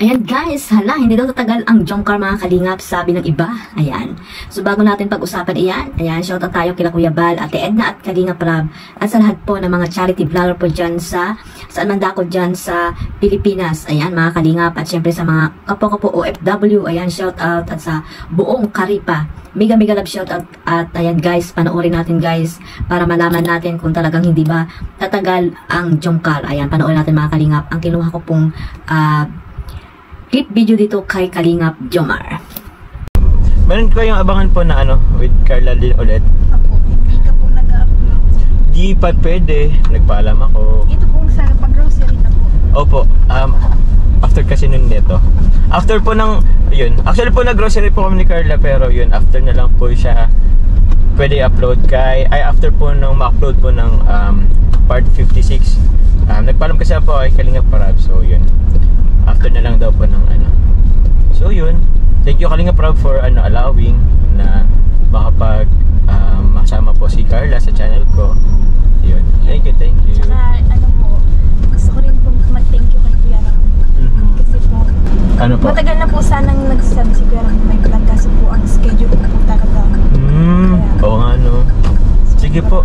Ayan guys, hala, hindi daw tatagal ang Jomcar mga kalingap, sabi ng iba. Ayan. So bago natin pag-usapan iyan, ayan, shoutout tayo kila Kuya Bal, Ate Edna at Kalingap Rab. At sa lahat po ng mga charity vlogger po dyan saan man dako dyan sa Pilipinas. Ayan mga kalingap, at syempre sa mga kapo-kapo OFW, ayan, shoutout at sa buong Karipa. Mega love shoutout. At ayan guys, panoorin natin guys, para malaman natin kung talagang hindi ba tatagal ang Jomcar. Ayan, panoorin natin mga kalingap. Ang kinuha ko pong clip video dito kay Kalingap Jomar. Meron kayong abangan po na with Carla din ulit? Ako, hindi ka po nag-upload. Di pa pwede, nagpaalam ako. Ito pong sa pag-grocery na po. Opo, after kasi nun nito. After po ng, yun, actually po nag-grocery po kami ni Carla, pero yun, after na lang po siya pwede upload after po nung ma-upload po ng part 56. Nagpaalam kasi po kay Kalingap Rab, so yun. After na lang daw po ng So yun, thank you Kalingap Rab for allowing na makapag makasama po si Carla sa channel ko. Yun, thank you. Tsaka po, gusto ko rin pong mag-thank you kay Kuya Ram. Kasi po, po? Matagal na po sanang nagsasabi si Kuya Ram may vlog, kasi po ang schedule ko po talaga. Oo nga no. Sige po.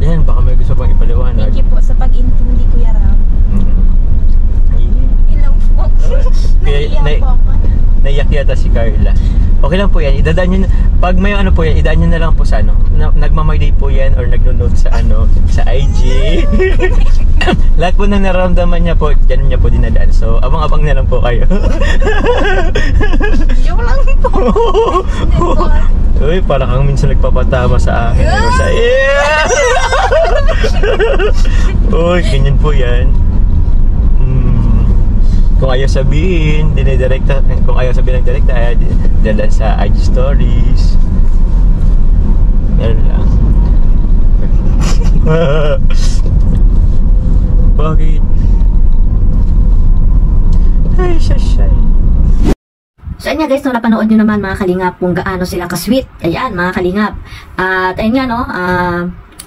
Yan, baka may gusto pang ipaliwanag. Thank you po sa pag-intindi Kuya Ram. Naiyak yata si Carla. Okay lang po yan, idadaan nyo, pag may po yan, idaan nyo na lang po sa nagmamay po yan or nagno-note sa sa IG. Lahat po nang nararamdaman niya po, dyan niya po dinadaan. So, abang-abang na lang po kayo. Yung lang po. Uy, parang kang minsan nagpapatama sa akin. Uy, ganyan po yan. Kung ayaw sabihin, dinidirekta. Kung ayaw sabihin ng direkta, ay dalan sa IG stories. Yan lang. Bakit? Ay, sasay. So ayan nga guys, napanood nyo naman mga kalingap kung gaano sila ka-sweet. Ayan mga kalingap. At ayun nga no,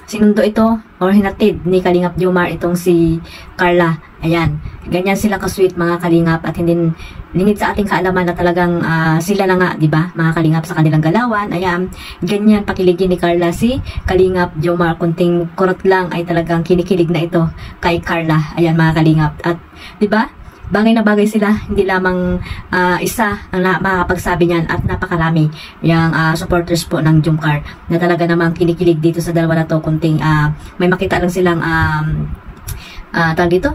sinundo ito or hinatid ni Kalingap Jomar itong si Carla. Ayan, ganyan sila ka-sweet mga kalingap, at hindi lingid sa ating kaalaman na talagang sila na nga, di ba? Mga kalingap sa kanilang galawan. Ayan, ganyan pakiligin ni Carla si Kalingap Jomar. Kunting kurot lang ay talagang kinikilig na ito kay Carla. Ayan mga kalingap. At di ba? Bagay na bagay sila, hindi lamang isa ang makakapagsabi niyan, at napakarami yung supporters po ng Jomcar na talaga namang kinikilig dito sa dalawa na to. Kunting may makita lang silang tawag dito,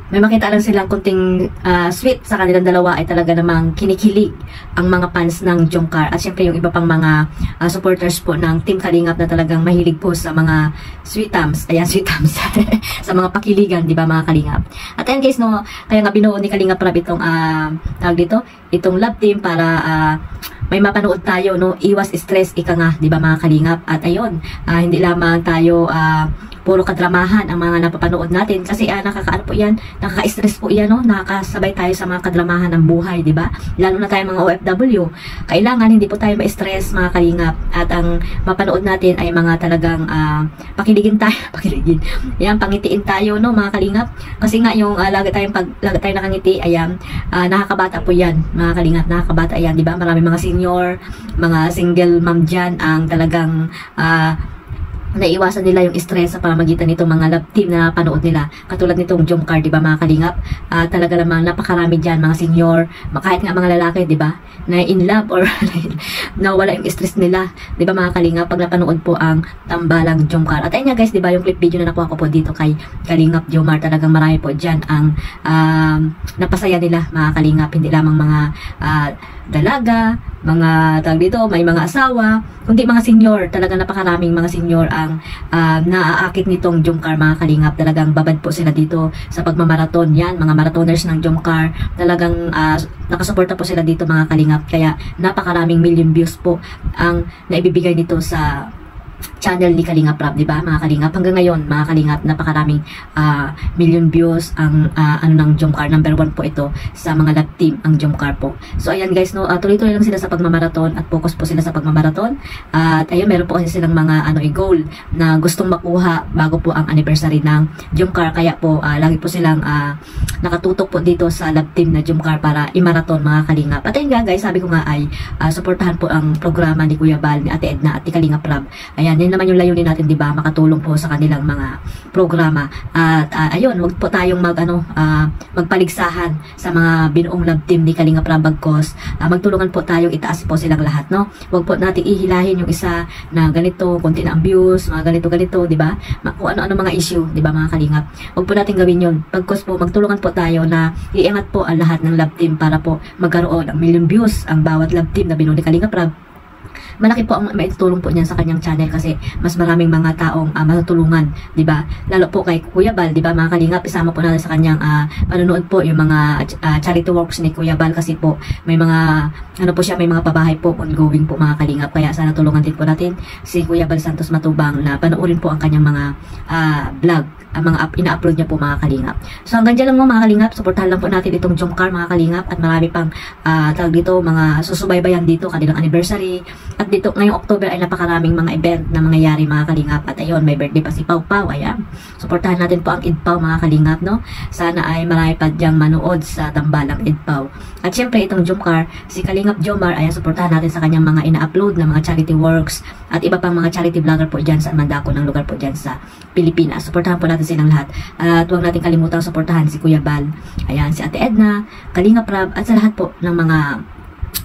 may makita lang silang kunting sweet sa kanilang dalawa, ay talaga namang kinikilig ang mga fans ng Jomcar. At syempre yung iba pang mga supporters po ng Team Kalingap na talagang mahilig po sa mga sweetams. Ayan, sweetams. Sa mga pakiligan, di ba mga kalingap? At ayan guys, no, kaya nga binuo ni Kalingap Rab itong tawag dito, itong love team para may mapanood tayo, no, iwas stress, ika nga, di ba mga kalingap? At ayun, hindi lamang tayo puro kadramahan ang mga napapanood natin, kasi nakakaano po yan, nakaka-stress po yan, no? Nakakasabay tayo sa mga kadramahan ng buhay, di ba? Lalo na tayo mga OFW. Kailangan hindi po tayo ma-stress mga kalingap, at ang mapanood natin ay mga talagang pakiligin tayo, pakiligin. Yan, pangitiin tayo, no mga kalingap? Kasi nga yung lagi tayong nakangiti, ayan, nakakabata po yan mga kalingap, nakakabata yan, di ba? Marami mga senior, mga single mom dyan ang talagang naiwasan nila yung stress sa pamamagitan nitong mga love team na panood nila. Katulad nitong Jomcar, di ba mga kalingap? Talaga namang napakarami dyan, mga senior, kahit nga mga lalaki, di ba? Na in love or nawala yung stress nila, di ba mga kalingap? Pag napanood po ang tambalang Jomcar. At ayun nga guys, di ba yung clip video na nakuha ko po dito kay Kalingap Jomar, talagang marami po dyan ang napasaya nila mga kalingap. Hindi lamang mga dalaga, mga tawag dito, may mga asawa, kundi mga senior. Talagang napakaraming mga senior ang naaakit nitong Jomcar mga kalingap. Talagang babad po sila dito sa pagmamaraton. Yan, mga marathoners ng Jomcar, talagang nakasuporta po sila dito mga kalingap. Kaya napakaraming million views po ang naibibigay nito sa channel ni Kalingap Rab, di ba mga Kalingap? Hanggang ngayon, mga Kalingap, napakaraming million views ang ng Jomcar. Number 1 po ito sa mga love team, ang Jomcar po. So ayan guys, no, tuloy-tuloy lang sila sa pagmamaraton at focus po sila sa pagmamaraton. At ayun, meron po kasi silang mga goal na gustong makuha bago po ang anniversary ng Jomcar. Kaya po lagi po silang nakatutok po dito sa love team na Jomcar para i-marathon, mga Kalingap. At ayun nga guys, sabi ko nga ay suportahan po ang programa ni Kuya Bal, ni Ate Edna at ni Kalingap Rab. Ayan, yun naman yung layunin natin, di ba? Makatulong po sa kanilang mga programa. At ayun, wag po tayong magpaligsahan sa mga binuong love team ni Kalingap Rab, bagkos magtulungan po tayong itaas po silang lahat, no? Wag po nating ihilahin yung isa na ganito, konti na abuse, mga ganito, di ba? Kung ano-ano mga issue, di ba mga Kalingap? Wag po natin gawin yun. Bagkos po, magtulungan po tayo na iangat po ang lahat ng love team para po magkaroon ng million views ang bawat love team na binuong ni Kalingap Rab. Malaki po ang maitutulong po niyan sa kanyang channel kasi mas maraming mga taong matutulungan, di ba? Lalo po kay Kuya Bal, di ba mga Kalingap, isama po natin sa kanyang panonood po yung mga charity works ni Kuya Bal kasi po may mga may mga pabahay po ongoing po, mga Kalingap. Kaya sana tulungan din po natin si Kuya Bal Santos Matubang na panoorin po ang kanyang mga vlog, ang mga ina-upload niya po, mga Kalingap. So hanggang dyan lang mga Kalingap, supportahan lang po natin itong Jomcar, mga Kalingap, at marami pang tawag dito, mga susubaybayan dito, kanilang anniversary. At dito ngayong October ay napakaraming mga event na mangyayari, mga Kalingap. At ayun, may birthday pa si Pau Pau. Ayan, suportahan natin po ang Idpaw, mga Kalingap, no? Sana ay marami pa dyang manood sa tambalang Idpaw. At syempre itong Jomcar, si Kalingap Jomar, ayan, suportahan natin sa kanyang mga ina-upload na mga charity works at iba pang mga charity vlogger po dyan sa mandako ng lugar po dyan sa Pilipinas. Suportahan po natin silang lahat. At huwag natin kalimutang suportahan si Kuya Bal, ayan, si Ate Edna, Kalingap Rab, at sa lahat po ng mga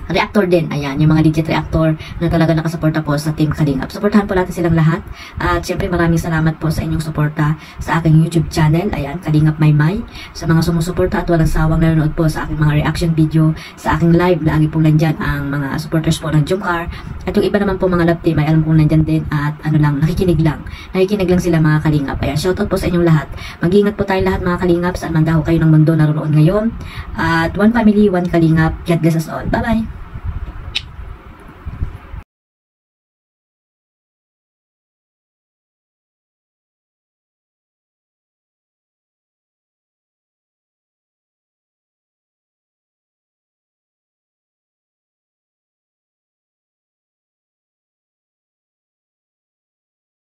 reactor din. Ayan, yung mga legit reactor na talaga nakasuporta po sa Team Kalingap. Suportahan po natin silang lahat. At syempre maraming salamat po sa inyong suporta sa aking YouTube channel. Ayan, Kalingap Maymay. Sa mga sumusuporta at walang sawang nanonood po sa aking mga reaction video, sa aking live, lagi po nandyan ang mga supporters po ng Jomcar. At yung iba naman po mga love team ay alam kong nandyan din at nakikinig lang. Nakikinig lang sila, mga Kalingap. Ayan, shoutout po sa inyong lahat. Mag-iingat po tayong lahat, mga Kalingap, saan man daw kayo ng mundo naroon ngayon. At one family, one Kalingap. God bless us all. Bye-bye!